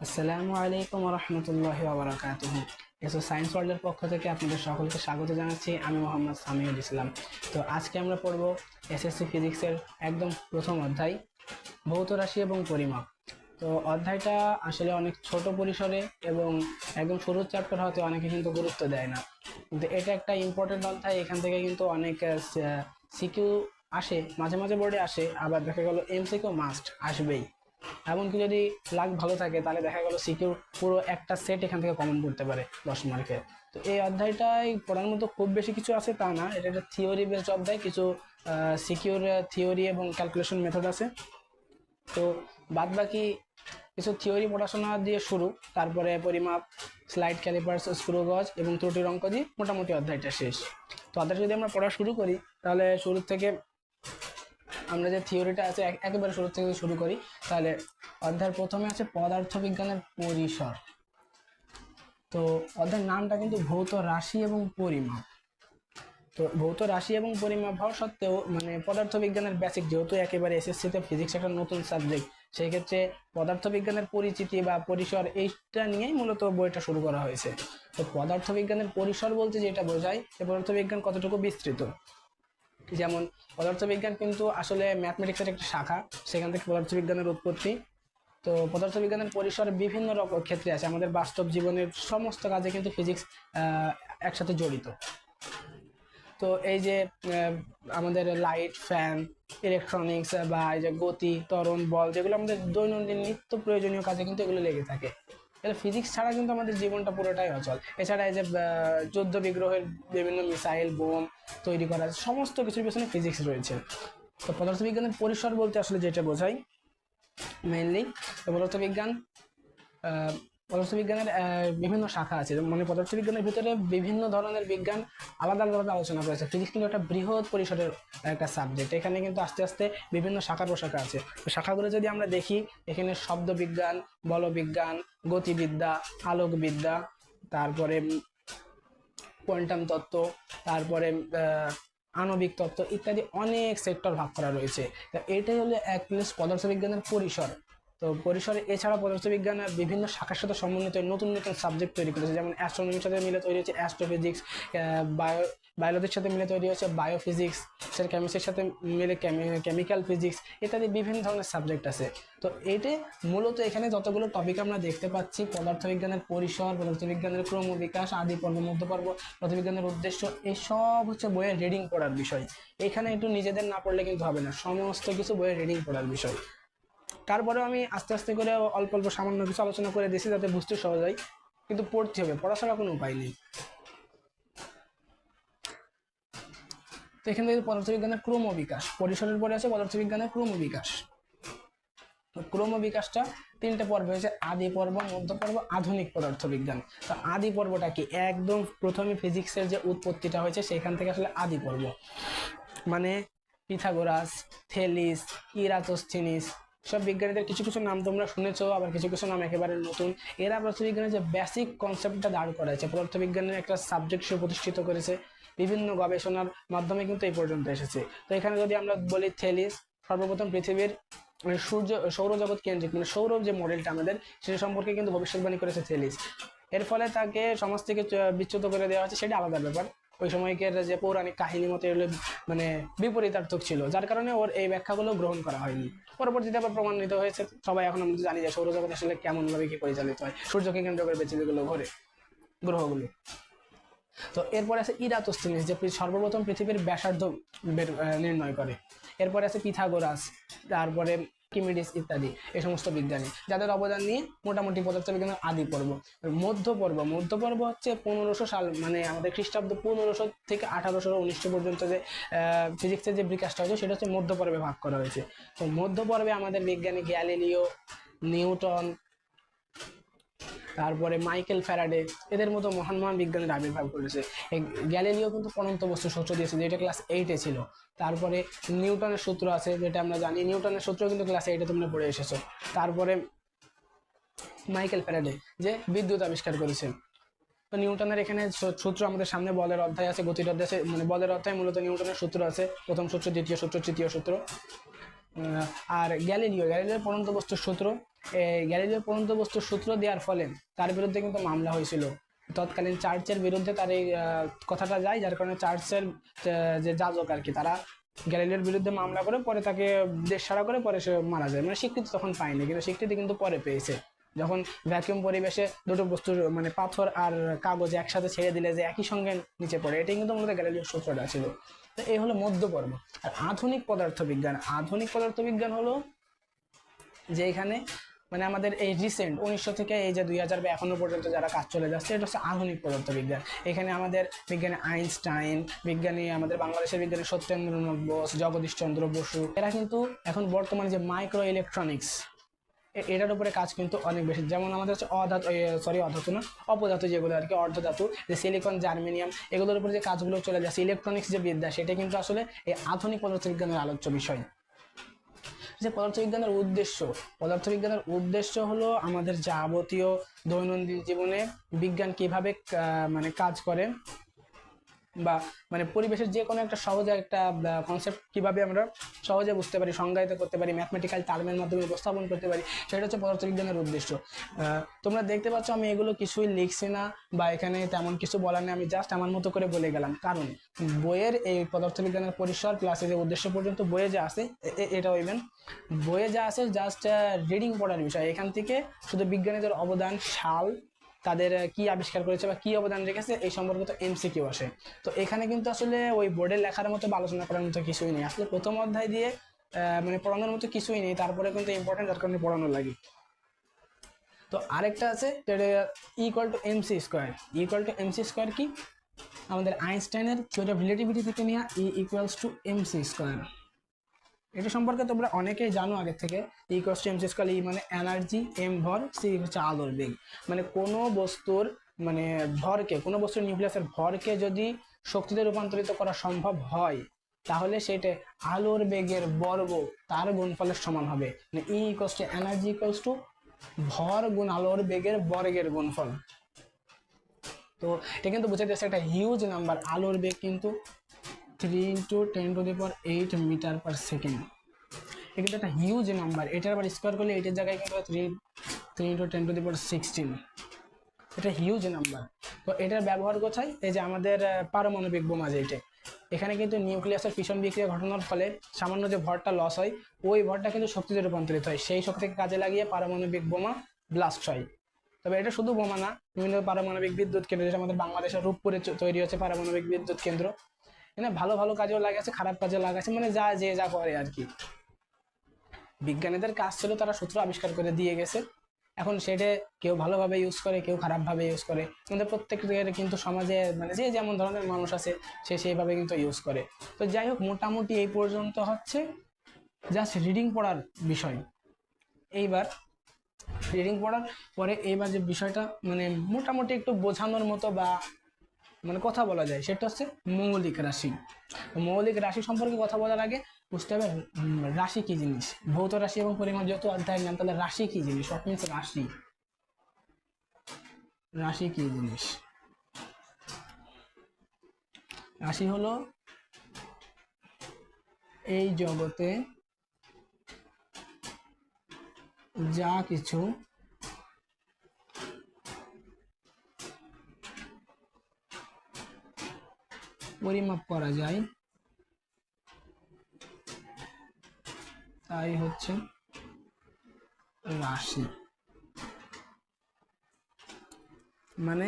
আসসালামু আলাইকুম রহমতুল্লাহি ওয়া এসো সায়েন্স ওয়ার্ল্ডের পক্ষ থেকে আপনাদের সকলকে স্বাগত জানাচ্ছি। আমি মোহাম্মদ সামিউল ইসলাম। তো আজকে আমরা পড়ব এসএসসি ফিজিক্সের একদম প্রথম অধ্যায়, ভৌত রাশি এবং পরিমাপ। তো অধ্যায়টা আসলে অনেক ছোট পরিসরে এবং একদম শুরুর চ্যাপ্টার হতে অনেকে কিন্তু গুরুত্ব দেয় না, কিন্তু এটা একটা ইম্পর্টেন্ট অধ্যায়। এখান থেকে কিন্তু অনেক সিকিউ আসে, মাঝে মাঝে বোর্ডে আসে, আবার দেখা গেল এমসিকিউ মাস্ট আসবেই। এমনকি যদি লাক ভালো থাকে তাহলে দেখা গেল সিকিউর পুরো একটা সেট এখান থেকে কমন করতে পারে 10 মার্কে। তো এই অধ্যায়টাই পড়ার মতো খুব বেশি কিছু আছে তা না, এটা একটা থিওরি বেসড অধ্যায়। কিছু সিকিউর থিওরি এবং ক্যালকুলেশন মেথড আছে। তো বাদ বাকি কিছু থিওরি পড়াশোনা দিয়ে শুরু, তারপরে পরিমাপ, স্লাইড, ক্যালিপার্স, স্ক্রু গজ এবং ত্রুটির অঙ্ক দিয়ে মোটামুটি অধ্যায়টা শেষ। তো অধ্যায়টা যদি আমরা পড়া শুরু করি তাহলে শুরু থেকে আমরা যে থিওরিটা আছে একেবারে শুরু থেকে শুরু করি, তাহলে অধ্যায়ের প্রথমে আছে পদার্থবিজ্ঞানের পরিসর। তো অধ্যায়ের নামটা কিন্তু ভৌত রাশি এবং পরিমাপ। তো ভৌত রাশি এবং পরিমাপ হওয়া সত্ত্বেও মানে পদার্থবিজ্ঞানের বেসিক, যেহেতু একেবারে এসএসসিতে ফিজিক্স একটা নতুন সাবজেক্ট, সেই ক্ষেত্রে পদার্থবিজ্ঞানের পরিচিতি বা পরিসর এইটা নিয়েই মূলত বইটা শুরু করা হয়েছে। তো পদার্থবিজ্ঞানের পরিসর বলতে যেটা বোঝায় যে পদার্থবিজ্ঞান কতটুকু বিস্তৃত। যেমন পদার্থবিজ্ঞান কিন্তু আসলে ম্যাথমেটিক্সের একটা শাখা, সেখান থেকে পদার্থবিজ্ঞানের উৎপত্তি। তো পদার্থবিজ্ঞানের পরিসর বিভিন্ন রকম ক্ষেত্রে আছে, আমাদের বাস্তব জীবনের সমস্ত কাজে কিন্তু ফিজিক্স একসাথে জড়িত। তো এই যে আমাদের লাইট, ফ্যান, ইলেকট্রনিক্স বা এই যে গতি, ত্বরণ, বল, যেগুলো আমাদের দৈনন্দিন নিত্য প্রয়োজনীয় কাজে কিন্তু এগুলো লেগে থাকে। এগুলো ফিজিক্স ছাড়া কিন্তু আমাদের জীবনটা পুরোটাই অচল। এছাড়া এই যে যুদ্ধ বিগ্রহের বিভিন্ন মিসাইল, বোম তৈরি করা, সমস্ত কিছুর পেছনে ফিজিক্স রয়েছে। তো পদার্থবিজ্ঞানের পরিসর বলতে আসলে যেটা বোঝায় মেইনলি, পদার্থবিজ্ঞান পদার্থবিজ্ঞানের বিভিন্ন শাখা আছে, মানে পদার্থবিজ্ঞানের ভিতরে বিভিন্ন ধরনের বিজ্ঞান আলাদা আলাদা আলোচনা করেছে। ফিজিক্স কিন্তু একটা বৃহৎ পরিসরের একটা সাবজেক্ট, এখানে কিন্তু আস্তে আস্তে বিভিন্ন শাখা প্রশাখা আছে। তো শাখাগুলো যদি আমরা দেখি, এখানে শব্দবিজ্ঞান, বলবিজ্ঞান, গতিবিদ্যা, আলোকবিদ্যা, তারপরে কোয়ান্টাম তত্ত্ব, তারপরে আণবিক তত্ত্ব ইত্যাদি অনেক সেক্টর ভাগ করা রয়েছে। তা এটাই হলো এক পদার্থবিজ্ঞানের পরিসর। তো পরিসরে এছাড়া পদার্থবিজ্ঞান বিভিন্ন শাখার সাথে সমন্বিত নতুন নতুন সাবজেক্ট তৈরি করেছে, যেমন অ্যাস্ট্রোনমির সাথে মিলে তৈরি হচ্ছে অ্যাস্ট্রোফিজিক্স, বায়োলজির সাথে মিলে তৈরি হচ্ছে বায়োফিজিক্স, সেটা কেমিস্ট্রির সাথে মিলে কেমিক্যাল ফিজিক্স ইত্যাদি বিভিন্ন ধরনের সাবজেক্ট আছে। তো এইটা মূলত এখানে যতগুলো টপিক আমরা দেখতে পাচ্ছি, পদার্থবিজ্ঞানের পরিসর, পদার্থবিজ্ঞানের ক্রমবিকাশ, আদি পর্ব, মধ্য পর্ব, পদার্থবিজ্ঞানের উদ্দেশ্য, এইসব হচ্ছে বইয়ের রিডিং পড়ার বিষয়। এখানে একটু নিজেদের না পড়লে কিন্তু হবে না, সমস্ত কিছু বইয়ের রিডিং পড়ার বিষয়। তারপরেও আমি আস্তে আস্তে করে অল্প অল্প সামান্য কিছু আলোচনা করে দিয়েছি যাতে বুঝতে সহজ হয়, কিন্তু পড়তে হবে, পড়া ছাড়া কোনো উপায় নেই। তো এখান থেকে পদার্থবিজ্ঞানের ক্রমবিকাশ, পরিসরের পরে আছে পদার্থবিজ্ঞানের ক্রমবিকাশ। ক্রমবিকাশটা তিনটে পর্ব হয়েছে, আদি পর্ব, মধ্য পর্ব, আধুনিক পদার্থবিজ্ঞান। তো আদি পর্বটা কি, একদম প্রথমে ফিজিক্সের যে উৎপত্তিটা হয়েছে সেখান থেকে আসলে আদি পর্ব, মানে পিথাগোরাস, থেলিস, ইরাটোস্থিনিস, সব বিজ্ঞানীদের কিছু কিছু নাম তোমরা শুনেছো, আবার কিছু কিছু নাম একেবারে নতুন। এরা পদার্থবিজ্ঞানের যে বেসিক কনসেপ্টটা দাঁড় করাইছে, পদার্থবিজ্ঞানের একটা সাবজেক্ট সে প্রতিষ্ঠিত করেছে, বিভিন্ন গবেষণার মাধ্যমে কিন্তু এই পর্যন্ত এসেছে। তো এখানে যদি আমরা বলি থেলিস সর্বপ্রথম পৃথিবীর সৌরজগৎ কেন্দ্রিক, মানে সৌর যে মডেলটা আমাদের, সেটা সম্পর্কে কিন্তু ভবিষ্যৎবাণী করেছে থেলিস। এর ফলে তাকে সমাজ থেকে বিচ্যুত করে দেওয়া হয়েছে, সেটা আলাদা ব্যাপার। ওই সময়কের যে পৌরাণিক কাহিনী মতো এগুলো মানে বিপরীতার্থক ছিল, যার কারণে ওর এই ব্যাখ্যাগুলো গ্রহণ করা হয়নি। পরবর্তীতে আবার প্রমাণিত হয়েছে। সবাই এখন আমরা জানি যে সৌরজগৎ আসলে কেমন ভাবে কি পরিচালিত হয়, সূর্যকে কেন্দ্র করে পৃথিবীগুলো ঘোরে, গ্রহগুলো। তো এরপরে আছে ইরাটোস্থিনিস, যে সর্বপ্রথম পৃথিবীর ব্যাসার্ধ নির্ণয় করে। এরপরে আছে পিথাগোরাস, তারপরে কিমিডিস ইত্যাদি, এই সমস্ত বিজ্ঞানী যাদের অবদান নিয়ে মোটামুটি পদার্থবিজ্ঞানের আদি পর্ব। মধ্য পর্ব হচ্ছে 1500 সাল, মানে আমাদের খ্রিস্টাব্দ 1500 থেকে 1819 পর্যন্ত যে ফিজিক্সের যে বিকাশটা হয়েছে সেটা হচ্ছে মধ্য পর্বে ভাগ করা হয়েছে। তো মধ্য পর্বে আমাদের বিজ্ঞানী গ্যালিলিও, নিউটন, তারপরে মাইকেল ফ্যারাডে, এদের মতো মহান মহান বিজ্ঞানের আবির্ভাব করেছে। এই গ্যালিলিও কিন্তু অনন্ত বস্তু সূত্র দিয়েছে, যেটা ক্লাস 8-এ ছিল। তারপরে নিউটনের সূত্র আছে, যেটা আমরা জানি, নিউটনের সূত্র কিন্তু ক্লাস 8-এ তোমরা পড়ে এসেছো। তারপরে মাইকেল ফ্যারাডে যে বিদ্যুৎ আবিষ্কার করেছেন। তো নিউটনের এখানে সূত্র আমাদের সামনে বলের অধ্যায় আছে, গতির অধ্যায় আছে, মানে বলের অধ্যায় মূলত নিউটনের সূত্র আছে, প্রথম সূত্র, দ্বিতীয় সূত্র, তৃতীয় সূত্র। আর গ্যালিলিওর পড়ন্ত বস্তুর সূত্র, গ্যালিলিওর পড়ন্ত বস্তুর সূত্র দেওয়ার ফলে তার বিরুদ্ধে কিন্তু মামলা হয়েছিল। তৎকালীন চার্চের বিরুদ্ধে তার এই কথাটা যায়, যার কারণে চার্চের যে যাজক আর কি, তারা গ্যালিলিওর বিরুদ্ধে মামলা করে পরে তাকে দেশ ছাড়া করে পরে সে মারা যায়। মানে স্বীকৃতি তখন পায়নি, কিন্তু স্বীকৃতি কিন্তু পরে পেয়েছে যখন ভ্যাকিউম পরিবেশে দুটো বস্তুর মানে পাথর আর কাগজ একসাথে ছেড়ে দিলে যে একই সঙ্গে নিচে পড়ে, এটাই কিন্তু মূলত গ্যালিলিওর সূত্রটা ছিল। তো এই হলো মধ্য পর্ব। আর আধুনিক পদার্থবিজ্ঞান হলো যে এখানে মানে আমাদের এই রিসেন্ট 1900 থেকে এই যে 2000 বা এখনো পর্যন্ত যারা কাজ চলে যাচ্ছে, এটা হচ্ছে আধুনিক পদার্থবিজ্ঞান। এখানে আমাদের বিজ্ঞানী আইনস্টাইন, বিজ্ঞানী আমাদের বাংলাদেশের বিজ্ঞানী সত্যেন্দ্রনাথ বোস, জগদীশচন্দ্র বসু, এরা কিন্তু এখন বর্তমানে যে মাইক্রো ইলেকট্রনিক্স এটার উপরে কাজ কিন্তু অনেক বেশি। যেমন আমাদের হচ্ছে অপধাতু যেগুলো আর কি, অর্ধধাতু, যে সিলিকন, জার্মেনিয়াম, এগুলোর উপরে যে কাজগুলো চলে যাচ্ছে, ইলেকট্রনিক্স যে বিদ্যা, সেটা কিন্তু আসলে এই আধুনিক পদার্থবিজ্ঞানের আলোচ্য বিষয়। যে পদার্থবিজ্ঞানের উদ্দেশ্য হলো আমাদের যাবতীয় দৈনন্দিন জীবনে বিজ্ঞান কিভাবে মানে কাজ করে, বা মানে পরিবেশের যে কোনো একটা সহজে একটা কনসেপ্ট কিভাবে আমরা সহজে বুঝতে পারি, সংজ্ঞায়িত করতে পারি, ম্যাথমেটিক্যাল টার্মের মাধ্যমে উপস্থাপন করতে পারি, সেটা হচ্ছে পদার্থবিজ্ঞানের উদ্দেশ্য। তোমরা দেখতে পাচ্ছ আমি এগুলো কিছুই লিখছি না বা এখানে তেমন কিছু বলার নেই, আমি জাস্ট আমার মতো করে বলে গেলাম, কারণ বইয়ের এই পদার্থবিজ্ঞানের পরিসর প্লাস এই যে উদ্দেশ্য পর্যন্ত বইয়ে যা আছে এটা ইভেন বইয়ে যা আছে জাস্ট রিডিং পড়ার বিষয়। এখান থেকে শুধু বিজ্ঞানীদের অবদান, সাল, তাদের কি আবিষ্কার করেছে বা কি অবদান রেখেছে এই সম্পর্কিত এমসিকিউ আসে। তো এখানে কিন্তু আসলে ওই বোর্ডে লেখার মতো বা আলোচনা করার মতো কিছুই নেই, আসলে প্রথম অধ্যায় দিয়ে মানে পড়ানোর মতো কিছুই নেই, তারপরে কিন্তু ইম্পর্টেন্ট, যার কারণে পড়ানো লাগে। তো আরেকটা আছে ইকুয়াল টু এমসি স্কোয়ার কি, আমাদের আইনস্টাইনের থিওরি অফ রিলেটিভিটি থেকে নেওয়া ইকুয়ালস টু এমসি স্কোয়ার। এটা সম্পর্কে তোমরা অনেকেই জানো আগে থেকে। ইকুয়ালস টু এমসি স্কোয়ার, মানে এনার্জি, এম ভর, সি হচ্ছে আলোর বেগ। মানে কোনো বস্তুর মানে ভরকে, কোনো বস্তুর নিউক্লিয়াসের ভরকে যদি শক্তিতে রূপান্তরিত করা সম্ভব হয়, তাহলে সেটা আলোর বেগের বর্গ তার গুণফলের সমান হবে। মানে ই equals to energy equals to ভর গুণ আলোর বেগের বর্গের গুণফল। তো এটা কিন্তু বুঝে যাচ্ছে একটা হিউজ নাম্বার। আলোর বেগ কিন্তু 3 × 10⁸ মিটার পার সেকেন্ড, এটা কিন্তু একটা হিউজ নাম্বার। এটার আবার স্কোয়ার করলে এইটার জায়গায় কিন্তু 3 × 10⁻16, এটা হিউজ নাম্বার। তো এটার ব্যবহার কোথায়? এই যে আমাদের পারমাণবিক বোমা, যেটা এখানে কিন্তু নিউক্লিয়াসের ফিশন বিক্রিয়া ঘটানোর ফলে সামান্য যে ভরটা লস হয়, ওই ভরটা কিন্তু শক্তিতে রূপান্তরিত হয়, সেই শক্তিকে কাজে লাগিয়ে পারমাণবিক বোমা ব্লাস্ট হয়। তবে এটা শুধু বোমা না, বিভিন্ন পারমাণবিক বিদ্যুৎ কেন্দ্র, যেটা আমাদের বাংলাদেশের রূপপুরে তৈরি হচ্ছে পারমাণবিক বিদ্যুৎ কেন্দ্র, এখানে ভালো ভালো কাজেও লাগাচ্ছে, খারাপ কাজেও লাগাচ্ছে, মানে যা করে আর কি। বিজ্ঞানীদের কাজ ছিল তারা সূত্র আবিষ্কার করে দিয়ে গেছে, এখন সেটা কেউ ভালোভাবে ইউজ করে, কেউ খারাপভাবে ইউজ করে। আমাদের প্রত্যেকের কিন্তু সমাজে মানে যে যেমন ধরনের মানুষ আছে সে সেইভাবে কিন্তু ইউজ করে। তো যাই হোক, মোটামুটি এই পর্যন্ত হচ্ছে জাস্ট রিডিং পড়ার বিষয়। এইবার রিডিং পড়ার পরে এইবার যে বিষয়টা মানে মোটামুটি একটু বোঝানোর মতো বা মানে কথা বলা যায়, সেটা হচ্ছে মৌলিক রাশি। মৌলিক রাশি সম্পর্কে কথা বলার আগে বুঝতে হবে রাশি কি জিনিস। ভৌত রাশি এবং পরিমাপ যেহেতু অধ্যায়ের নাম, তাহলে রাশি কি জিনিস, সব মিনস রাশি কি জিনিস। রাশি হলো এই জগতে যা কিছু পরিমাপ করা যায় তাই হচ্ছে রাশি। মানে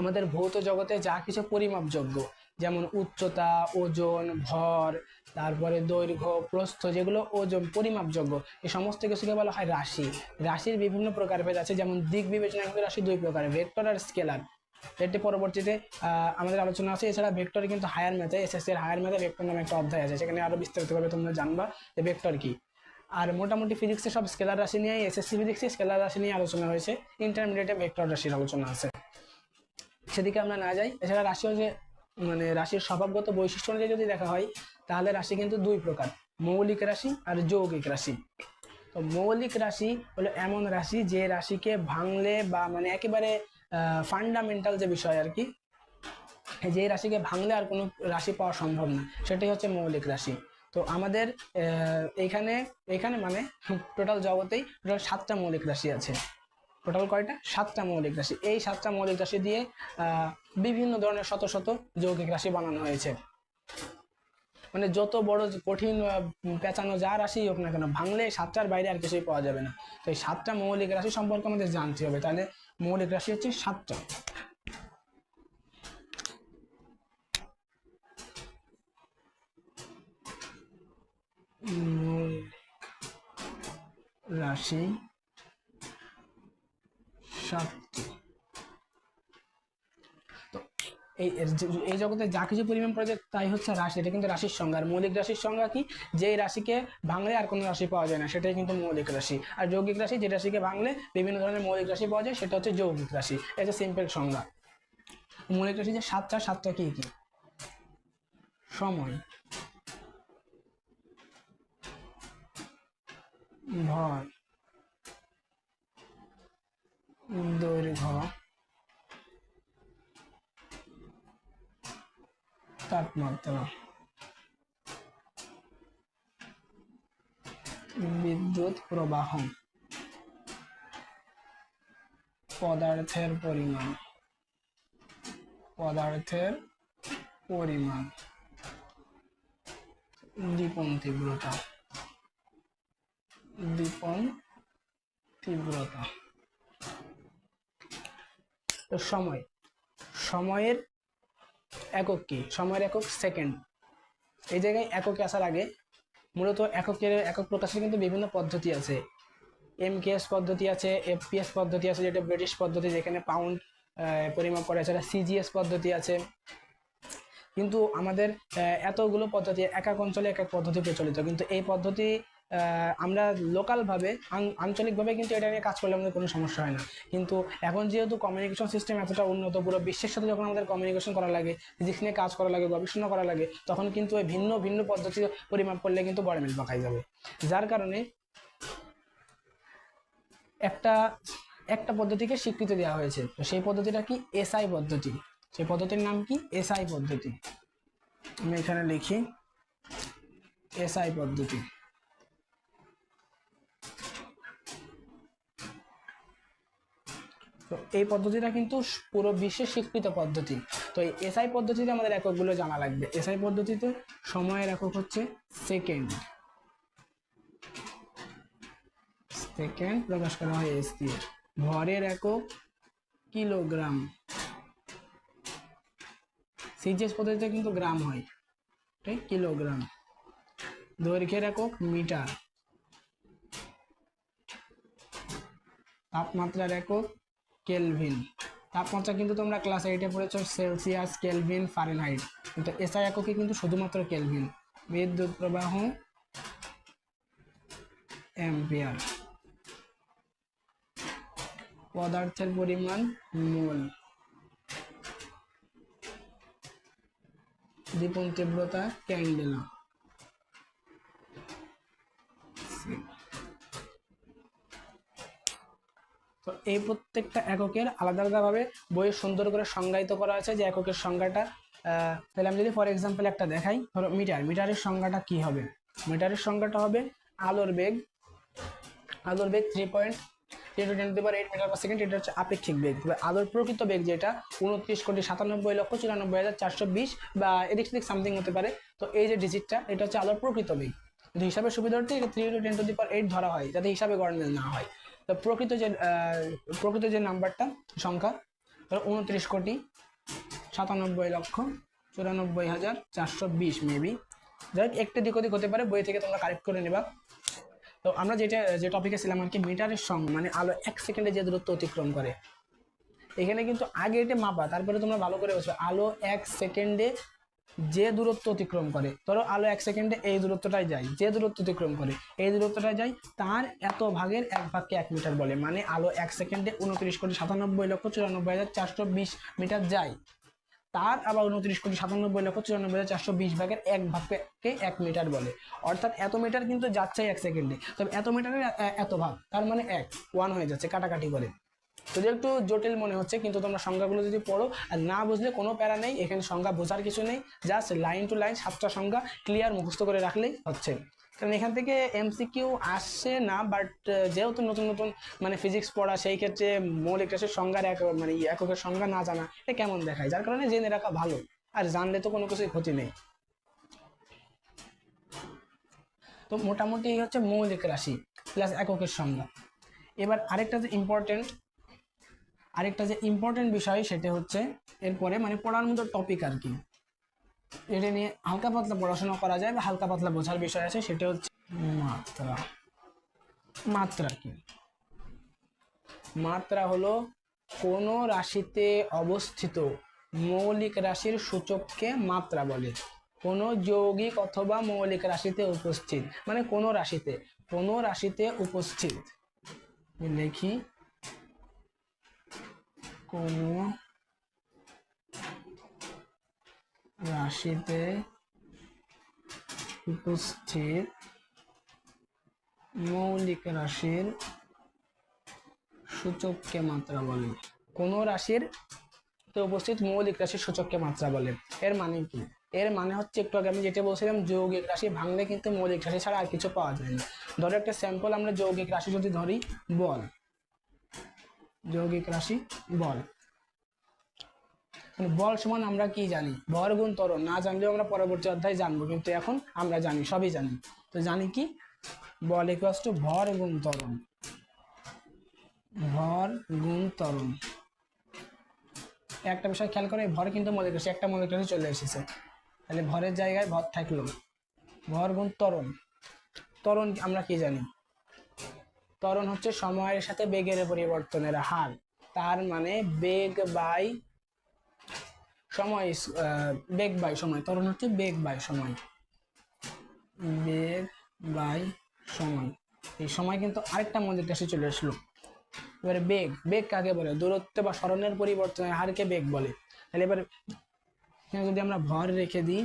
আমাদের ভৌত জগতে যা কিছু পরিমাপযোগ্য, যেমন উচ্চতা, ওজন, ভর, তারপরে দৈর্ঘ্য, প্রস্থ, যেগুলো ওজন পরিমাপযোগ্য, এই সমস্ত কিছুকে বলা হয় রাশি। রাশির বিভিন্ন প্রকারভেদ আছে, যেমন দিক বিবেচনায় রাশি দুই প্রকার, ভেক্টর আর স্কেলার। এটি পরবর্তীতে আমাদের আলোচনা আছে। এছাড়া ভেক্টর কিন্তু হায়ার ম্যাথে, এসএসসি এর হায়ার ম্যাথে ভেক্টর নামে একটা অধ্যায় আছে, সেখানে আরো বিস্তারিতভাবে তোমরা জানবা যে ভেক্টর কি। আর মোটামুটি ফিজিক্সে সব স্কেলার রাশি নিয়ে, এসএসসি ফিজিক্সে স্কেলার রাশি নিয়ে আলোচনা হয়েছে, ইন্টারমিডিয়েটে ভেক্টর রাশির আলোচনা আছে, সেদিকে আমরা না যাই। এছাড়া রাশিও যে মানে রাশির স্বভাবগত বৈশিষ্ট্য অনুযায়ী যদি দেখা হয়, তাহলে রাশি কিন্তু দুই প্রকার, মৌলিক রাশি আর যৌগিক রাশি। তো মৌলিক রাশি হলো এমন রাশি যে রাশিকে ভাঙলে বা মানে একেবারে ফান্ডামেন্টাল যে বিষয় আর কি, যে রাশিকে ভাঙলে আর কোনো রাশি পাওয়া সম্ভব না, সেটাই হচ্ছে মৌলিক রাশি। তো তো আমাদের এইখানে এইখানে মানে টোটাল জগতেই টোটাল 7টা মৌলিক রাশি আছে। টোটাল কয়টা? 7টা মৌলিক রাশি। এই 7টা মৌলিক রাশি দিয়ে বিভিন্ন ধরনের শত শত যৌগিক রাশি বানানো হয়েছে। মানে যত বড় কঠিন পেঁচানো যা রাশি হোক না কেন, ভাঙলে 7টার বাইরে আর কিছুই পাওয়া যাবে না। তো এই 7টা মৌলিক রাশি সম্পর্কে আমাদের জানতে হবে। তাহলে মৌলিক রাশি হচ্ছে 7টা। রাশি 7টি। তো এই জগতে যা কিছু পরিমাণ পড়ে যায় তাই হচ্ছে রাশি। এটা কিন্তু রাশির সংজ্ঞা। আর মৌলিক রাশির সংজ্ঞা কি? যে রাশিকে ভাঙলে আর কোনো রাশি পাওয়া যায় না, সেটাই কিন্তু মৌলিক রাশি। আর যৌগিক রাশি, যে রাশিকে ভাঙলে বিভিন্ন ধরনের মৌলিক রাশি পাওয়া যায়, সেটা হচ্ছে যৌগিক রাশি। এটা সিম্পল সংজ্ঞা। মৌলিক রাশি যে 7টা কি কি? সময়, ভর, দৈর্ঘ্য, তাপমাত্রা, বিদ্যুৎ প্রবাহ, পদার্থের পরিমাণ, দীপন তীব্রতা, তো সময়ের একক কি? সময়ের একক সেকেন্ড। এই জায়গায় এককে আসার আগে মূলত একক প্রকাশের কিন্তু বিভিন্ন পদ্ধতি আছে। এমকেএস পদ্ধতি আছে, এফপিএস পদ্ধতি আছে, যেটা ব্রিটিশ পদ্ধতি, যেখানে পাউন্ড পরিমাপ করা আছে। সিজিএস পদ্ধতি আছে। কিন্তু আমাদের এতগুলো পদ্ধতি, একক অঞ্চলে এক এক পদ্ধতি প্রচলিত, কিন্তু এই পদ্ধতি আমরা লোকালভাবে আঞ্চলিকভাবে কিন্তু এটা নিয়ে কাজ করলে আমাদের কোনো সমস্যা হয় না। কিন্তু এখন যেহেতু কমিউনিকেশন সিস্টেম এতটা উন্নত, পুরো বিশ্বের সাথে যখন আমাদের কমিউনিকেশন করা লাগে, ফিজিক্স নিয়ে কাজ করা লাগে, গবেষণা করা লাগে, তখন কিন্তু এই ভিন্ন ভিন্ন পদ্ধতি পরিমাপ করলে কিন্তু বড় মিল পাকাই যাবে। যার কারণে একটা পদ্ধতিকে স্বীকৃতি দেওয়া হয়েছে। তো সেই পদ্ধতিটা কি? এসআই পদ্ধতি। সেই পদ্ধতির নাম কি? এসআই পদ্ধতি। আমি এখানে লিখি এসআই পদ্ধতি। তো এই পদ্ধতিটা কিন্তু পুরো বিশ্বের স্বীকৃত পদ্ধতি। তো এই এসআই পদ্ধতিতে আমাদের এককগুলো জানা লাগবে। এসআই পদ্ধতিতে সময়ের একক হচ্ছে সেকেন্ড প্রকাশ করা হয় এস দিয়ে। ভরের একক কিলোগ্রাম। সিজিএস পদ্ধতিতে কিন্তু গ্রাম হয়, ঠিক? কিলোগ্রাম। দৈর্ঘ্যের একক মিটার। তাপমাত্রার একক কেলভিন। তাপমাত্রা কিন্তু তোমরা ক্লাস 8-এ পড়েছো সেলসিয়াস, কেলভিন, ফারেনহাইট, কিন্তু এসআই এককে কিন্তু শুধুমাত্র কেলভিন। বিদ্যুৎ প্রবাহ অ্যাম্পিয়ার। পদার্থের পরিমাণ মোল। দীপন তীব্রতা ক্যান্ডেলা। তো এই প্রত্যেকটা এককের আলাদা আলাদাভাবে বইয়ে সুন্দর করে সংজ্ঞায়িত করা আছে যে এককের সংজ্ঞাটা। তাহলে আমি যদি ফর এক্সাম্পল একটা দেখাই, ধরো মিটারের সংজ্ঞাটা কি হবে? মিটারের সংজ্ঞাটা হবে আলোর বেগ 3.3×10⁸ মিটার পার সেকেন্ড। এটা হচ্ছে আপেক্ষিক বেগ। তবে আলোর প্রকৃত বেগ যেটা 29,97,94,420 বা এদিক সেদিক সামথিং হতে পারে। তো এই যে ডিজিটটা, এটা হচ্ছে আলোর প্রকৃত বেগ। কিন্তু হিসাবের সুবিধার্থে 3×10⁸ ধরা হয়, যাতে হিসাবে গড়মিল না হয়। তো প্রকৃত যে নাম্বারটা, সংখ্যা, ধরো 29,97,94,420 মেবি। যাই হোক, একটু দিক ওদিক হতে পারে, বই থেকে তোমরা কারেক্ট করে নেবা। তো আমরা যে টপিকে ছিলাম আর কি, মিটারের সংজ্ঞা মানে আলো 1 সেকেন্ডে যে দূরত্ব অতিক্রম করে। এখানে কিন্তু আগে এটা মাপা, তারপরে তোমরা ভালো করে বুঝবে আলো 1 সেকেন্ডে যে দূরত্ব অতিক্রম করে। ধরো আলো 1 সেকেন্ডে এই দূরত্বটাই যায়, যে দূরত্ব অতিক্রম করে এই দূরত্বটাই যায়, তার এত ভাগের 1 ভাগকে 1 মিটার বলে। মানে আলো 1 সেকেন্ডে 29,97,94,420 মিটার যায়, তার আবার 29,97,94,420 ভাগের 1 ভাগকে 1 মিটার বলে। অর্থাৎ এত মিটার কিন্তু যাচ্ছে 1 সেকেন্ডে, তবে এত মিটারের এত ভাগ, তার মানে 1 হয়ে যাচ্ছে কাটাকাটি করে। যদি একটু জটিল মনে হচ্ছে, কিন্তু তোমরা সংজ্ঞাগুলো যদি পড়ো আর না বুঝলে কোনো প্যারা নেই, এখানে সংজ্ঞা বোঝার কিছু নেই, জাস্ট লাইন টু লাইন 7টা সংজ্ঞা ক্লিয়ার মুখস্থ করে রাখলেই হচ্ছে। কারণ এখান থেকে এমসিকিউ আসছে না, বাট যেহেতু নতুন নতুন মানে ফিজিক্স পড়া, সেই ক্ষেত্রে মৌলিক রাশির সংজ্ঞার মানে এককের সংজ্ঞা না জানা এটা কেমন দেখায়, যার কারণে জেনে রাখা ভালো, আর জানলে তো কোনো কিছুই ক্ষতি নেই। তো মোটামুটি এই হচ্ছে মৌলিক রাশি প্লাস এককের সংজ্ঞা। এবার আরেকটা যে ইম্পর্টেন্ট বিষয় সেটা হচ্ছে এরপরে মানে পড়ার মতো টপিক আর কি, এটা নিয়ে হালকা পাতলা পড়াশোনা করা যায় বা হালকা পাতলা বোঝার বিষয় আছে, সেটা হচ্ছে মাত্রা। মাত্রা কি? মাত্রা হলো কোনো রাশিতে অবস্থিত মৌলিক রাশির সূচককে মাত্রা বলে। কোনো যৌগিক অথবা মৌলিক রাশিতে উপস্থিত, মানে কোনো রাশিতে উপস্থিত, লিখি কোনো রাশিতে উপস্থিত মৌলিক রাশির সূচককে মাত্রা বলে। কোনো রাশির তো উপস্থিত মৌলিক রাশির সূচককে মাত্রা বলে। এর মানে কি? এর মানে হচ্ছে একটু আগে আমি যেটা বলছিলাম, যৌগিক রাশি ভাঙলে কিন্তু মৌলিক রাশি ছাড়া আর কিছু পাওয়া যায় না। ধরো একটা স্যাম্পল, আমরা যৌগিক রাশি যদি ধরি বল, যৌগিক রাশি বল, বল সমান আমরা কি জানি? ভর গুণ ত্বরণ। না জানলেও আমরা পরবর্তী অধ্যায়ে জানবো, কিন্তু এখন আমরা জানি, সবই জানি। তো জানি কি? বল ইকুয়ালস টু ভর গুণ ত্বরণ। ভর গুণ ত্বরণ। একটা বিষয় খেয়াল করে, ভর কিন্তু মৌলিক রাশি, একটা মৌলিক রাশি চলে এসেছে, তাহলে ভরের জায়গায় ভর থাকলো। ভর গুণ ত্বরণ। ত্বরণ আমরা কি জানি? ত্বরণ হচ্ছে সময়ের সাথে বেগের পরিবর্তনের হার, তার মানে বেগ বাই সময়, বেগ বাই সময়। ত্বরণ হচ্ছে বেগ বাই সময়, বেগ বাই সময়। এই সময় কিন্তু আরেকটা মৌলিক রাশি চলে আসলো। এবারে বেগ কাকে বলে? দূরত্ব বা সরণের পরিবর্তনের হারকে বেগ বলে। তাহলে এবার যদি আমরা ভর রেখে দিই,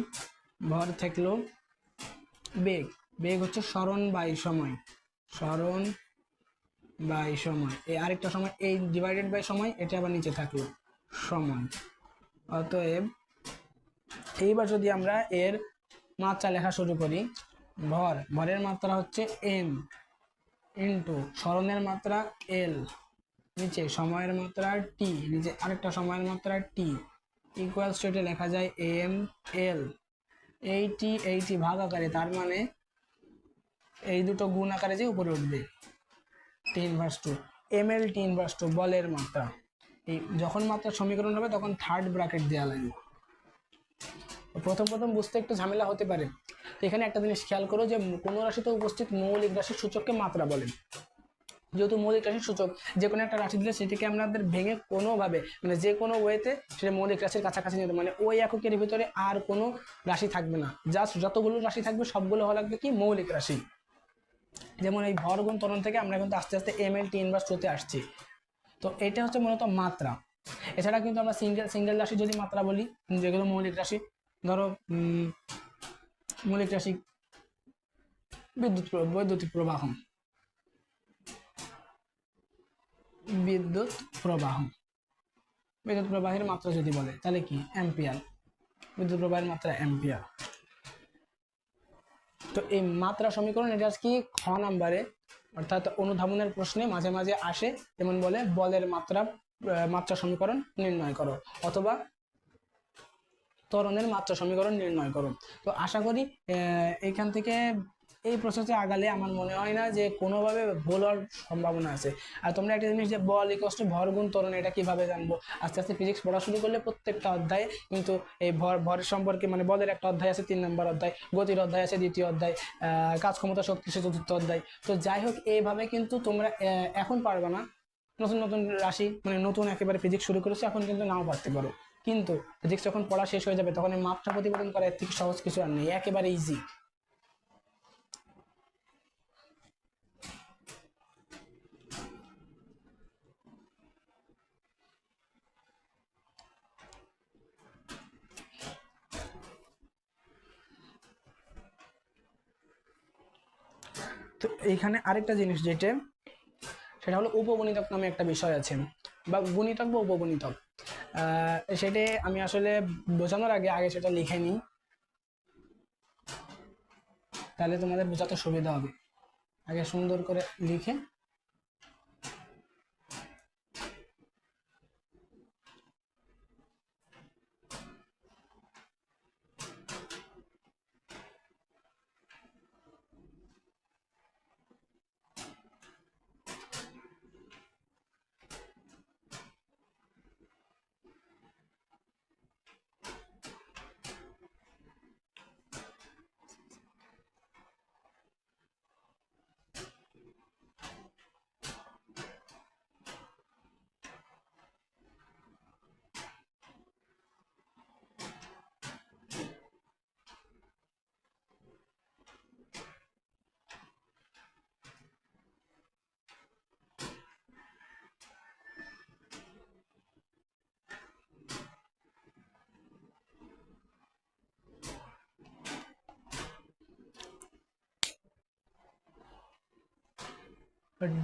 ভর থাকলো বেগ হচ্ছে সরণ বাই সময়, সরণ বাই সময়। এই আরেকটা সময়, এই ডিভাইডেড বাই সময়, এটা আবার নিচে থাকলো সময়। অতএব এইবার যদি আমরা এর মাত্রা লেখা শুরু করি, ভরের মাত্রা হচ্ছে এম ইন্টু সরণের মাত্রা এল, নিচে সময়ের মাত্রা টি, নিচে আরেকটা সময়ের মাত্রা টি, ইকুয়ালস টু এটা লেখা যায় এম এল। এইটি ভাগ আকারে, তার মানে এই দুটো গুণ আকারে যে উপরে উঠবে, T⁻²। ml T⁻², বলের মাত্রা। এই যখন মাত্রার সমীকরণ হবে তখন থার্ড ব্র্যাকেট দেওয়া লাগবে। প্রথম বুঝতে একটু ঝামেলা হতে পারে। তো এখানে একটা জিনিস খেয়াল করো, যে কোনো রাশিতে উপস্থিত মৌলিক রাশির সূচককে মাত্রা বলে। যেহেতু মৌলিক রাশির সূচক, যে কোনো একটা রাশি দিলে সেটিকে আমাদের ভেঙে কোনোভাবে, মানে যে কোনো ওয়েতে সেটা মৌলিক রাশির কাছাকাছি নিতে, মানে ওই এককের ভিতরে আর কোনো রাশি থাকবে না, জাস্ট যতগুলো রাশি থাকবে সবগুলো হওয়া লাগবে কি? মৌলিক রাশি। যেমন এই ভর গুণ ত্বরণ থেকে আমরা কিন্তু আস্তে আস্তে ml T⁻²তে আসছি। তো এটা হচ্ছে মূলত মাত্রা। এছাড়া কিন্তু আমরা সিঙ্গেল রাশি যদি মাত্রা বলি, যেগুলো মৌলিক রাশি, ধরো মৌলিক রাশি বৈদ্যুতিক প্রবাহ, বিদ্যুৎ প্রবাহের মাত্রা যদি বলে তাহলে কি? অ্যাম্পিয়ার। বিদ্যুৎ প্রবাহের মাত্রা অ্যাম্পিয়ার। তো এই মাত্রা সমীকরণ, এটা কি খ নাম্বারে, অর্থাৎ অনুধাবনের প্রশ্নে মাঝে মাঝে আসে, যেমন বলে বলের মাত্রা সমীকরণ নির্ণয় করো, অথবা ত্বরণের মাত্রা সমীকরণ নির্ণয় করো। তো আশা করি এইখান থেকে এই প্রসেসে আগালে আমার মনে হয় না যে কোনোভাবে ভুল হওয়ার সম্ভাবনা আছে। আর তোমরা একটা জিনিস, যে বল ইকুয়ালস টু ভর গুণ ত্বরণ, এটা কিভাবে জানবো? আস্তে আস্তে ফিজিক্স পড়া শুরু করলে প্রত্যেকটা অধ্যায়ে কিন্তু এই ভরের সম্পর্কে, মানে বলের একটা অধ্যায় আছে 3 নম্বর অধ্যায়, গতির অধ্যায় আছে 2য় অধ্যায়, কাজ ক্ষমতা শক্তি 4র্থ অধ্যায়। তো যাই হোক, এইভাবে কিন্তু তোমরা এখন পারবে না, নতুন রাশি, মানে নতুন একেবারে ফিজিক্স শুরু করেছো, এখন কিন্তু নাও পারতে পারো, কিন্তু ফিজিক্স যখন পড়া শেষ হয়ে যাবে তখন এই মাত্রা প্রতিপাদন করা এর থেকে সহজ কিছু আর নেই, একেবারে ইজি। তো এইখানে আরেকটা জিনিস সেটা হলো উপগণিতক নামে একটা বিষয় আছে। বা গুণিতক বা উপগুণিতক। সেটা আমি আসলে বোঝানোর আগে সেটা লিখে নিই, তাহলে তোমাদের বোঝাতে সুবিধা হবে। আগে সুন্দর করে লিখে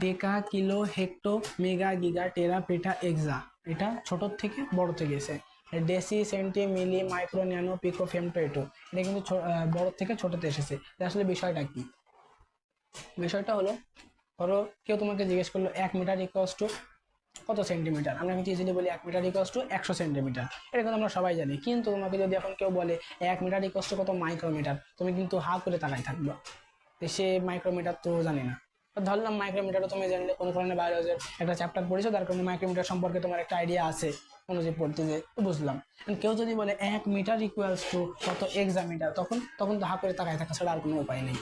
ডেকা, kilo, hecto, mega, giga, tera, peta, এক্সা। এটা ছোটোর থেকে বড়তে গেছে। Deci, centi, milli, micro, nano, pico, femto, এটো। এটা কিন্তু বড় থেকে ছোটোতে এসেছে। আসলে বিষয়টা কি? বিষয়টা হলো, ধরো কেউ তোমাকে জিজ্ঞেস করলো 1 মিটার ইকুয়ালস টু কত সেন্টিমিটার। আমরা কিন্তু ইজিলি বলি 1 মিটার ইকুয়ালস টু 100 সেন্টিমিটার। এটা কিন্তু আমরা সবাই জানি। কিন্তু তোমাকে যদি এখন কেউ বলে 1 মিটার ইকুয়ালস টু কত মাইক্রোমিটার, তুমি কিন্তু হা করে তাকাই থাকবে, সে মাইক্রোমিটার তো জানি না। ধরলাম মাইক্রোমিটারও তুমি জানলে, কোনো ধরনের বায়োলজির একটা চ্যাপ্টার পড়েছো, তার কারণে মাইক্রোমিটার সম্পর্কে তোমার একটা আইডিয়া আছে অনুযায়ী পড়তে যে বুঝলাম। কেউ যদি বলে 1 মিটার ইকুয়ালস টু কত এক্সামিটার, তখন তো হা করে তাকায় থাকা ছাড়া আর কোনো উপায় নেই।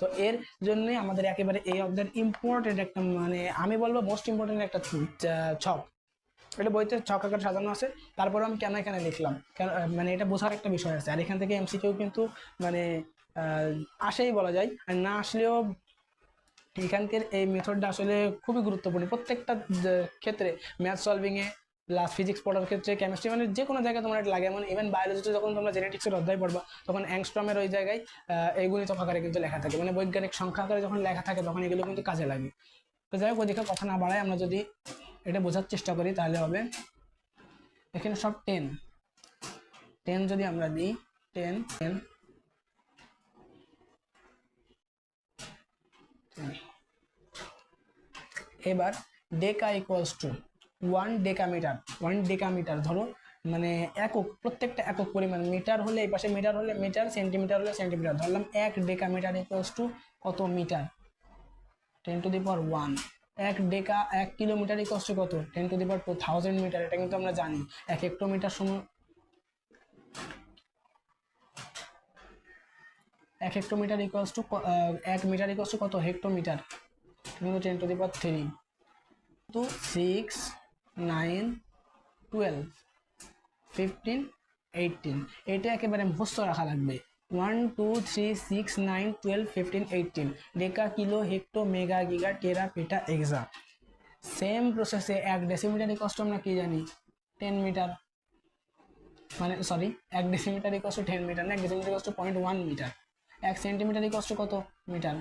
তো এর জন্যই আমাদের একেবারে এই অধ্যায়ের ইম্পর্টেন্ট একটা, মানে আমি বলবো মোস্ট ইম্পর্টেন্ট একটা ছক। এটা বইতে ছক আকারে সাজানো আছে। তারপরে আমি কেন এখানে লিখলাম, কেন মানে এটা বোঝার একটা বিষয় আছে। আর এখান থেকে এমসিকিউ কিন্তু মানে আসেই বলা যায়, আর না আসলেও এখানকার এই মেথডটা আসলে খুবই গুরুত্বপূর্ণ প্রত্যেকটা ক্ষেত্রে, ম্যাথ সলভিংয়ে প্লাস ফিজিক্স পড়ার ক্ষেত্রে, কেমিস্ট্রি, মানে যে কোনো জায়গায় তোমার এটা লাগে। এমন ইভেন বায়োলজিতে যখন তোমরা জেনেটিক্সের অধ্যায় পড়বা, তখন অ্যাংস্ট্রমের ওই জায়গায় এইগুলি তো আকারে কিন্তু লেখা থাকে, মানে বৈজ্ঞানিক সংখ্যা আকারে যখন লেখা থাকে তখন এগুলো কিন্তু কাজে লাগে। তো যাই হোক, ওদিকে কথা না বাড়ায় আমরা যদি এটা বোঝার চেষ্টা করি তাহলে হবে। এখানে সব 10 যদি আমরা দিই, 10 10 এবার ডেকা ইকুয়ালস টু 1 ডেকামিটার। 1 ডেকামিটার ধরো মানে একক, প্রত্যেকটা একক পরিমাণ। মিটার হলে এই পাশে মিটার হলে মিটার, সেন্টিমিটার হলে সেন্টিমিটার। ধরলাম 1 ডেকামিটার ইকুয়ালস টু কত মিটার, 10 to the power 1। 1 kilometre equals to কত, 10 টু দি পাওয়ার 2000 মিটার। এটা কিন্তু আমরা জানি। 1 হেক্টোমিটার সমান, 1 hectometre equals to 1 metre equals to কত হেক্টোমিটার, কিন্তু 10 টু দি পাওয়ার 3 টু 6 9 12 15 18। এটা একেবারে মুখস্থ রাখা লাগবে। 1 2 3 6 9 12 15 18। ডেকা, kilo, hecto, mega, giga, tera, peta, এক্সা। Same প্রসেসে 1 ডেসিমিটার ইকুয়ালস টু আমরা কি জানি, 10 মিটার। মানে sorry, 1 decimetre equals to 10 metre না, 1 decimetre equals to 0.1 metre. 1 centimetre equals to কত metre,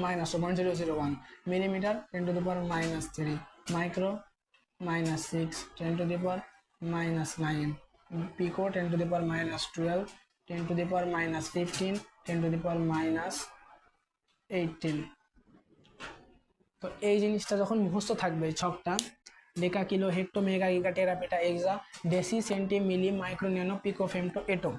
minus 0.001 millimetre, 10 to the power -3 micro, -6 10 to the power -9 pico, 10 to the power -12 10 to the power -15 10 to the power -18। তো এই জিনিসটা যখন মুখস্থ থাকবে ছকটা, deca, kilo, hecto, mega, giga, tera, peta, এক্সা, deci, centi, milli, micro, nano, pico, femto, এটো।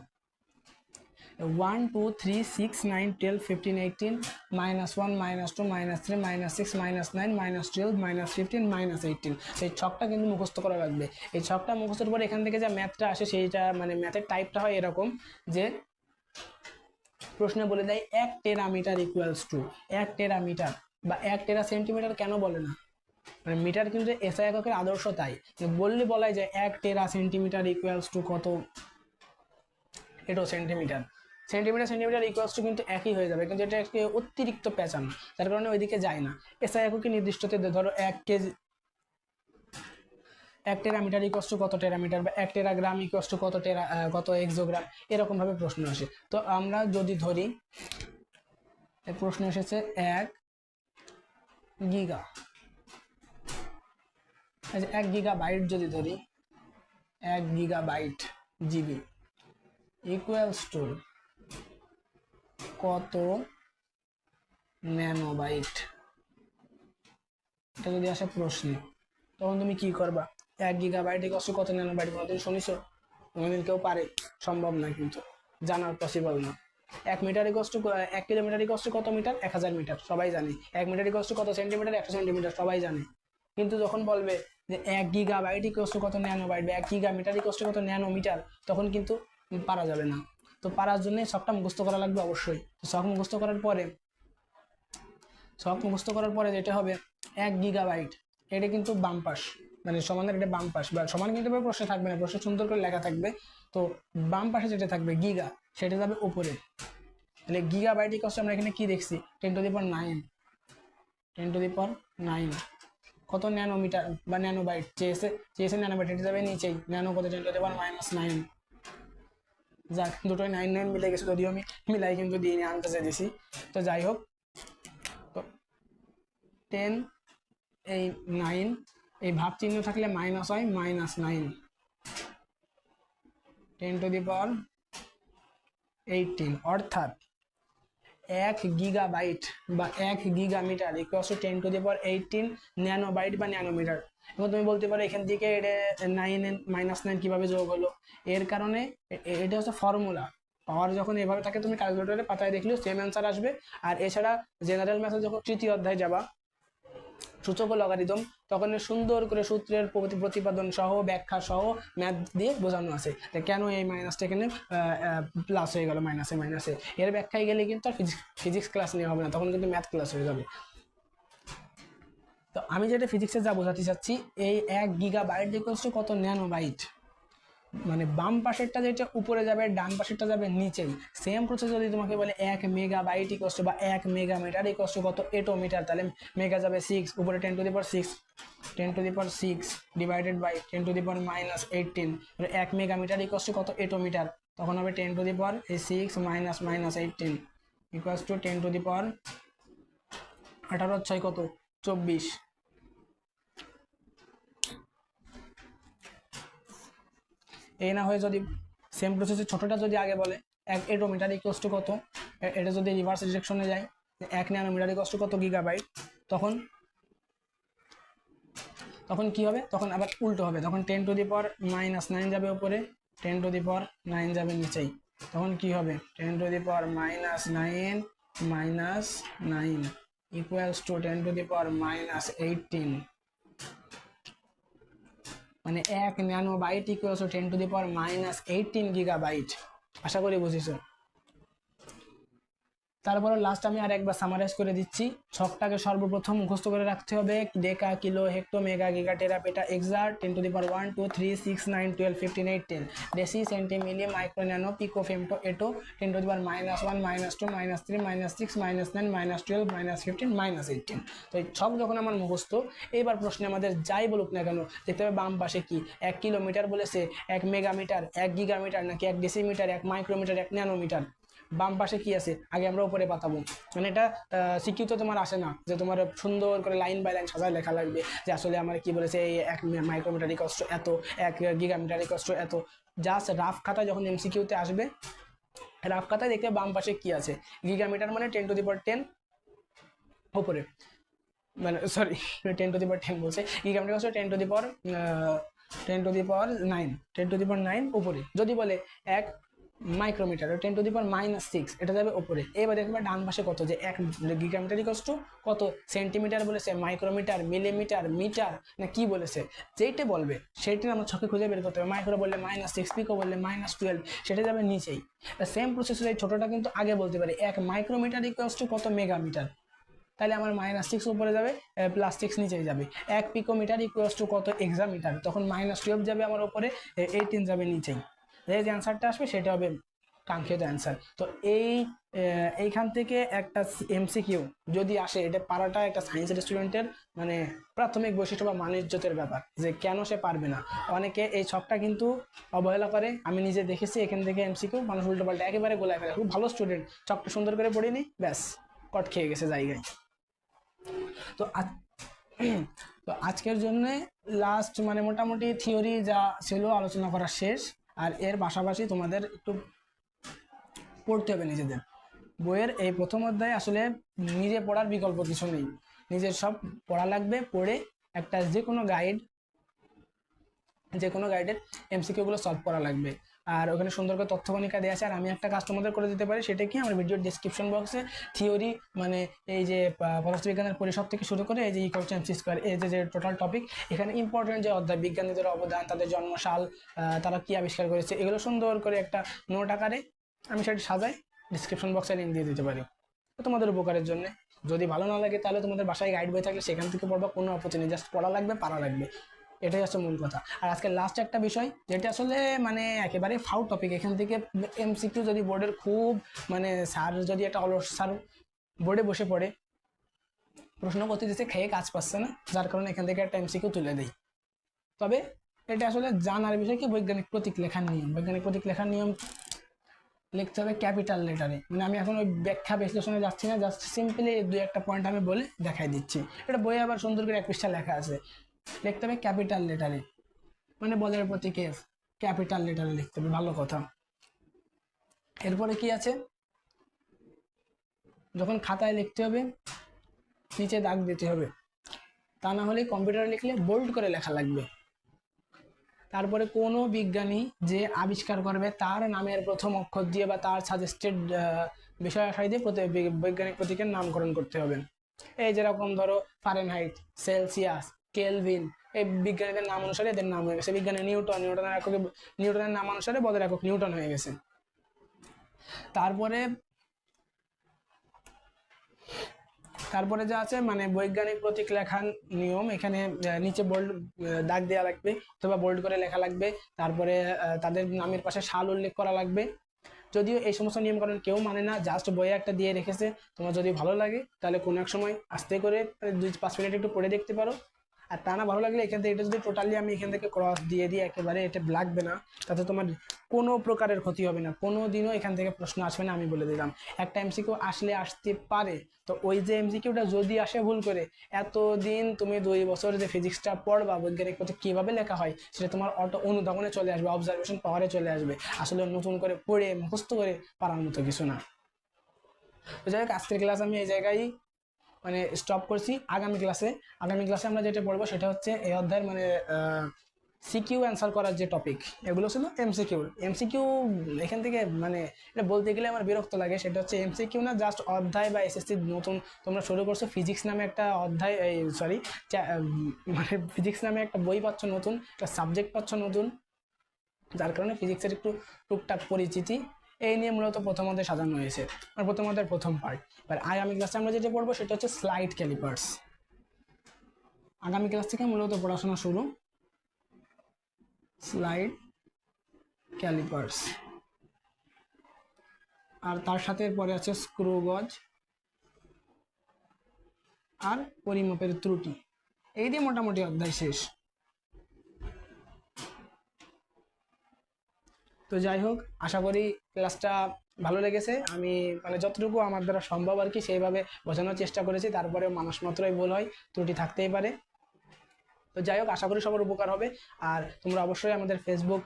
1 2 3 6 9 12 15 18 -1 -2 -3 -6 -9 -12 -15 -18। সেই ছকটা কিন্তু মুখস্থ করা লাগবে। এই ছকটা মুখস্থের পর এখান থেকে যা ম্যাথটা আসে, সেইটা মানে ম্যাথের টাইপটা হয় এরকম যে প্রশ্নে বলে দেয় 1 টেরামিটার ইকুয়ালস টু 1 টেরামিটার বা 1 টেরা সেন্টিমিটার কেন বলে না, মানে মিটার কিন্তু এসআই এককের আদর্শ, তাই বললে বলাই যায় 1 টেরা সেন্টিমিটার ইকুয়ালস টু কত এটো সেন্টিমিটার। সেন্টিমিটার ইকুয়ালস টু কিন্তু একই হয়ে যাবে, কিন্তু এটা একটি অতিরিক্ত প্যাচানো, যার কারণে ওইদিকে যায় না। এসআই এককে নির্দিষ্টতে ধরো 1 কেজি, 1 টেরামিটার ইকুয়ালস টু কত টেরামিটার, বা 1 টেরাগ্রাম ইকুয়ালস টু কত এক্সোগ্রাম, এরকম ভাবে প্রশ্ন আসে। তো আমরা যদি ধরি প্রশ্ন এসেছে 1 গিগা, আচ্ছা 1 গিগাবাইট যদি ধরি, 1 গিগাবাইট জিবি ইকুয়ালস টু কত ন্যানোবাইট, এটা যদি আসে প্রশ্নে, তখন তুমি কি করবা? 1 গিগাবাইট ইকুয়ালস টু কত ন্যানোবাইট, কোনোদিন শুনিছো? কোনোদিন কেউ পারে? সম্ভব না, কিন্তু জানার পসিবল না। 1 metre equals to 1 kilometre equals to কত মিটার? 1000 মিটার, সবাই জানে। 1 মিটার ইকুয়ালস টু কত সেন্টিমিটার? 100 সেন্টিমিটার, সবাই জানে। কিন্তু যখন বলবে যে 1 গিগাবাইট ইকুয়ালস টু কত ন্যানোবাইট বা 1 গিগামিটার ইকুয়ালস টু কত ন্যানোমিটার, তখন কিন্তু পারা যাবে না। তো পারার জন্য সবটা মুখস্থ করা লাগবে অবশ্যই। তো সব মুখস্থ করার পরে যেটা হবে 1 গিগাবাইট, এটা কিন্তু বাম পাশ, মানে সমানের এটা বাম পাশ, বা সমান কিন্তু প্রশ্ন থাকবে না, প্রশ্ন সুন্দর করে লেখা থাকবে। তো বাম পাশে যেটা থাকবে গিগা, সেটা যাবে উপরে। তাহলে গিগাবাইট ইকুয়ালস আমরা এখানে কি দেখছি? 10 to the power 9, 10 to the power 9। কত ন্যানোমিটার বা ন্যানোবাইট চেয়েছে ন্যানোবাইট, এটা যাবে নিচেই। ন্যানো কত? 10 টু দি পাওয়ার -9। যাক, দুটোই 9 9 মিলে গেছে, যদিও আমি মিলাই কিন্তু দিইনি, আন্দাজে দিছি। তো যাই হোক, তো 10 এই 9 এই ভাব চিহ্ন থাকলে মাইনাস হয়, -9। 10 টু দি পাওয়ার 18, অর্থাৎ 1 গিগাবাইট বা 1 গিগামিটার equals to 10 to the power 18 ন্যানোবাইট বা ন্যানোমিটার। এবং তুমি বলতে পারো এখান থেকে এটা 9 -9 কিভাবে যোগ হলো? এর কারণে এটা হচ্ছে ফর্মুলা। পাওয়ার যখন এভাবে থাকে, তুমি ক্যালকুলেটরে পাতায় দেখলেও সেম অ্যান্সার আসবে। আর এছাড়া জেনারেল ম্যাথে যখন তৃতীয় অধ্যায় যাবা, সূচক ও লগারিদম, তখন সুন্দর করে সূত্রের প্রতিপাদন সহ ব্যাখ্যা সহ ম্যাথ দিয়ে বোঝানো আছে কেন এই মাইনাসটা এখানে প্লাস হয়ে গেল, মাইনাসে এর ব্যাখ্যায় গেলে কিন্তু আর ফিজিক্স ক্লাস নিয়ে হবে না, তখন কিন্তু ম্যাথ ক্লাস হয়ে যাবে। তো আমি যেটা ফিজিক্সে যা বোঝাতে চাচ্ছি, এই 1 গিগাবাইট ইকুয়ালস টু কত ন্যানোবাইট, মানে বাম পাশেরটা যেটা উপরে যাবে, ডান পাশেরটা যাবে নিচেই। সেম প্রসেস যদি তোমাকে বলে 1 মেগাবাইট ইকুয়ালস টু বা 1 মেগামিটার ইকুয়ালস টু কত এটোমিটার, তাহলে মেগা যাবে 6, উপরে 10 to the power 6, 10 to the power 6 divided by 10 to the power -18। 1 megametre equals to কত এটোমিটার, তখন হবে 10 to the power 6 -18 equals to 10 to the power 18 কত 24। এই না হয়ে যদি সেম প্রসেসে ছোটটা যদি আগে বলে 1 এটোমিটার ইকুয়ালস টু কত, এটা যদি রিভার্স ডিরেকশনে যায় 1 ন্যানোমিটার ইকুয়ালস টু কত গিগাবাইট, তখন কি হবে? তখন আবার উল্টো হবে, তখন 10 টু দি পাওয়ার -9 যাবে উপরে, 10 টু দি পাওয়ার 9 যাবে নিচেই। তখন কি হবে? 10 to the power -9 equals to 10 to the power -18, মানে 1 nanobyte equals to 10 to the power -18 gigabyte. আশা করি বুঝেছো। তারপরে লাস্ট আমি আর একবার সামারাইজ করে দিচ্ছি। ছকটাকে সর্বপ্রথম মুখস্থ করে রাখতে হবে। Deca, kilo, hecto, mega, giga, tera, peta, exa, 10 to the power 1 2 3 6 9 12 15 8 10, deci, centi, milli, micro, nano, pico, femto, atto, 10 to the power -1 -2 -3 -6 -9 -12 -15 -18। তো এই ছক যখন আমার মুখস্থ, এবার প্রশ্নে আমাদের যাই বলুক না কেন, দেখতে হবে বাম পাশে কি 1 কিলোমিটার বলেছে, 1 মেগামিটার, 1 গিগামিটার, নাকি 1 ডেসিমিটার, 1 মাইক্রোমিটার, 1 ন্যানোমিটার। বাম পাশে কি আছে আগে আমরা উপরে পাতাবো। মানে এটা সিকিউতে তোমার আসে না যে তোমার সুন্দর করে লাইন বাই লাইন সাজায় লেখা লাগবে যে আসলে আমার কি বলেছে, এই 1 মাইক্রোমিটার ইকুয়ালস টু এত, 1 গিগামিটার ইকুয়ালস টু এত। জাস্ট রাফ খাতায় যখন এমসিকিউতে আসবে, রাফ খাতায় দেখতে বাম পাশে কি আছে। গিগামিটার মানে 10 টু দি পাওয়ার 10 উপরে, মানে সরি 10 টু দি পাওয়ার 10 বলছে, গিগামিটার হচ্ছে 10 to the power 9, 10 to the power 9 উপরে। যদি বলে 1 মাইক্রোমিটার 10 টু দি পাওয়ার -6, এটা যাবে উপরে। এবার দেখবে ডান পাশে কত, যে 1 গিগামিটার ইকুয়ালস টু কত সেন্টিমিটার বলেছে, মাইক্রোমিটার, মিলিমিটার, মিটার, না কি বলেছে, যেইটা বলবে সেইটা আমরা ছকে খুঁজে বের করতে হবে। মাইক্রো বললে -6, পিকো বললে -12, সেটা যাবে নিচেই। সেম প্রসেসে এই ছোটটা কিন্তু আগে বলতে পারি 1 মাইক্রোমিটার ইকুয়ালস টু কত মেগামিটার, তাহলে আমার -6 উপরে যাবে, +6 নিচেই যাবে। 1 পিকোমিটার ইকুয়ালস টু কত এক্সামিটার, তখন -12 যাবে আমার উপরে, 18 যাবে নিচেই। যে অ্যান্সারটা আসবে সেটা হবে কাঙ্ক্ষিত অ্যান্সার। তো এইখান থেকে একটা এমসিকিউ যদি আসে, এটা পারাটা একটা সায়েন্সের স্টুডেন্টের মানে প্রাথমিক বৈশিষ্ট্য বা মানিজ্যতের ব্যাপার, যে কেন সে পারবে না। অনেকে এই ছকটা কিন্তু অবহেলা করে, আমি নিজে দেখেছি। এখান থেকে এমসিকিউ মানুষ উল্টোপাল্টা একেবারে গোলায় ফেলে। খুব ভালো স্টুডেন্ট, ছকটা সুন্দর করে পড়িনি, ব্যাস কট খেয়ে গেছে জায়গায়। তো তো আজকের জন্য লাস্ট মানে মোটামুটি থিওরি যা ছিল আলোচনা করা শেষ। আর এর পাশাপাশি তোমাদের একটু পড়তে হবে নিজেদের। বইয়ের এই প্রথম অধ্যায়ে আসলে নিজে পড়ার বিকল্প কিছু নেই, নিজের সব পড়া লাগবে। পড়ে একটা যে কোনো গাইডের এমসিকিউগুলো সলভ করা লাগবে। আর ওখানে সুন্দর করে তথ্যকণিকা দেওয়া আছে। আর আমি একটা কাজ তোমাদের করে দিতে পারি, সেটা কি আমার ভিডিওর ডিসক্রিপশন বক্সে থিওরি মানে এই যে পদার্থবিজ্ঞানের পরিসর থেকে শুরু করে এই যে ইকুয়াল টু এমসি স্কয়ার, এই যে টোটাল টপিক, এখানে ইম্পর্টেন্ট যে অধ্যায় বিজ্ঞানীদের অবদান, তাদের জন্মসাল, তারা কি আবিষ্কার করেছে, এগুলো সুন্দর করে একটা নোট আকারে আমি সেটা সাজাই ডিসক্রিপশন বক্সে লিঙ্ক দিয়ে দিতে পারি তোমাদের উপকারের জন্য। যদি ভালো না লাগে তাহলে তোমাদের বাসায় গাইড বই থাকলে সেখান থেকে পড়বা, কোনো আপত্তি নেই, জাস্ট পড়া লাগবে, পারা লাগবে, এটাই হচ্ছে মূল কথা। আর আজকে লাস্ট একটা বিষয় যেটা আসলে মানে একেবারে ফাউ টপিক, এখান থেকে এমসিকিউ যদি বোর্ডের খুব মানে স্যার যদি একটা অলস স্যার বোর্ডে বসে পড়ে প্রশ্ন করতে দিচ্ছে, খেয়ে কাজ পাচ্ছে না, যার কারণে এখান থেকে একটা এমসিকিউ তুলে দেয়। তবে এটা আসলে জানার বিষয় কি, বৈজ্ঞানিক প্রতীক লেখার নিয়ম। বৈজ্ঞানিক প্রতীক লেখার নিয়ম লিখতে হবে ক্যাপিটাল লেটারে। মানে আমি এখন ওই ব্যাখ্যা বিশ্লেষণে যাচ্ছি না, জাস্ট সিম্পলি দুই একটা পয়েন্ট আমি বলে দেখাই দিচ্ছি। এটা বইয়ে আবার সুন্দর করে 1 পৃষ্ঠা লেখা আছে, লিখতে হবে ক্যাপিটাল লেটারে, মানে বলের প্রতীক এফ, ক্যাপিটাল লেটারে লিখতে হবে, ভালো কথা। এরপরে কি আছে, যখন খাতায় লিখতে হবে নিচে দাগ দিতে হবে, তা না হলে কম্পিউটারে লিখলে বোল্ড করে লেখা লাগবে। তারপরে কোনো বিজ্ঞানী যে আবিষ্কার করবে তার নামের প্রথম অক্ষর দিয়ে বা তার সাজেস্টেড বিষয় আশায় দিয়ে বৈজ্ঞানিক প্রতীকের নামকরণ করতে হবে। এই যেরকম ধরো ফারেনহাইট, সেলসিয়াস, কেলভিন, এই বিজ্ঞানীদের নাম অনুসারে এদের নাম হয়ে গেছে। বিজ্ঞানী নিউটনের নাম অনুসারে বদের একক নিউটন হয়ে গেছে। তারপরে যা আছে মানে বৈজ্ঞানিক প্রতীক লেখার নিয়ম, এখানে নিচে বোল্ড দাগ দেওয়া লাগবে অথবা বোল্ড করে লেখা লাগবে। তারপরে তাদের নামের পাশে সাল উল্লেখ করা লাগবে। যদিও এই সমস্ত নিয়মকানুন কেউ মানে না, জাস্ট বইয়ে একটা দিয়ে রেখেছে। তোমার যদি ভালো লাগে তাহলে কোনো এক সময় আস্তে করে 2-5 মিনিট একটু পড়ে দেখতে পারো। আর তা না ভালো লাগলে এখান থেকে এটা যদি টোটালি আমি এখান থেকে ক্রস দিয়ে দিই, একেবারে এটা লাগবে না, তাতে তোমার কোনো প্রকারের ক্ষতি হবে না, কোনো দিনও এখান থেকে প্রশ্ন আসবে না, আমি বলে দিলাম। একটা এমসিকিউ আসতে পারে, তো ওই যে এমসিকিউটা যদি আসে ভুল করে, এতদিন তুমি 2 বছর যে ফিজিক্সটা পড়বা বৈজ্ঞানিক পথে কীভাবে লেখা হয় সেটা তোমার অটো অনুধাবনে চলে আসবে, অবজারভেশন পাওয়ারে চলে আসবে। আসলে নতুন করে পড়ে মুখস্থ করে পারার মতো কিছু না। তো যাই হোক, আজকের ক্লাস আমি এই জায়গায় মানে স্টপ করছি। আগামী ক্লাসে আমরা যেটা পড়বো সেটা হচ্ছে এই অধ্যায়ের মানে সিকিউ অ্যান্সার করার যে টপিক, এগুলো ছিল এমসিকিউ। এখান থেকে মানে এটা বলতে গেলে আমার বিরক্ত লাগে, সেটা হচ্ছে এমসিকিউ না, জাস্ট অধ্যায় বা এসএসসি নতুন তোমরা শুরু করছো, ফিজিক্স নামে একটা অধ্যায়, মানে ফিজিক্স নামে একটা বই পাচ্ছ নতুন, একটা সাবজেক্ট পাচ্ছ নতুন, যার কারণে ফিজিক্সের একটু টুকটাক পরিচিতি এই নিয়ে মূলত প্রথম অধ্যায় সাজানো হয়েছে, আর প্রথম অধ্যায়ের প্রথম পার্ট। এবার আগামী ক্লাসে আমরা যেটা পড়বো সেটা হচ্ছে স্লাইড ক্যালিপার্স। আগামী ক্লাস থেকে মূলত পড়াশোনা শুরু, স্লাইড ক্যালিপার্স। আর তার সাথে পরে আছে স্ক্রু গজ আর পরিমাপের ত্রুটি। এই দিয়ে মোটামুটি অধ্যায় শেষ। তো যাই হোক, আশা করি ক্লাসটা ভালো লেগেছে। আমি মানে যতটুকু আমার দ্বারা সম্ভব আর কি সেইভাবে বোঝানোর চেষ্টা করেছি, তারপরে মানুষ মাত্রই ভুল হয়, ত্রুটি থাকতেই পারে। তো যাই হোক, আশা করি সবার উপকার হবে। আর তোমরা অবশ্যই আমাদের ফেসবুক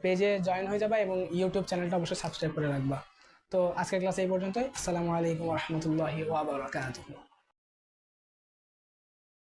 পেজে জয়েন হয়ে যাবা এবং ইউটিউব চ্যানেলটা অবশ্যই সাবস্ক্রাইব করে রাখবা। তো আজকের ক্লাস এই পর্যন্তই। আসসালামু আলাইকুম ওয়া রাহমাতুল্লাহি ওয়া বারাকাতুহু।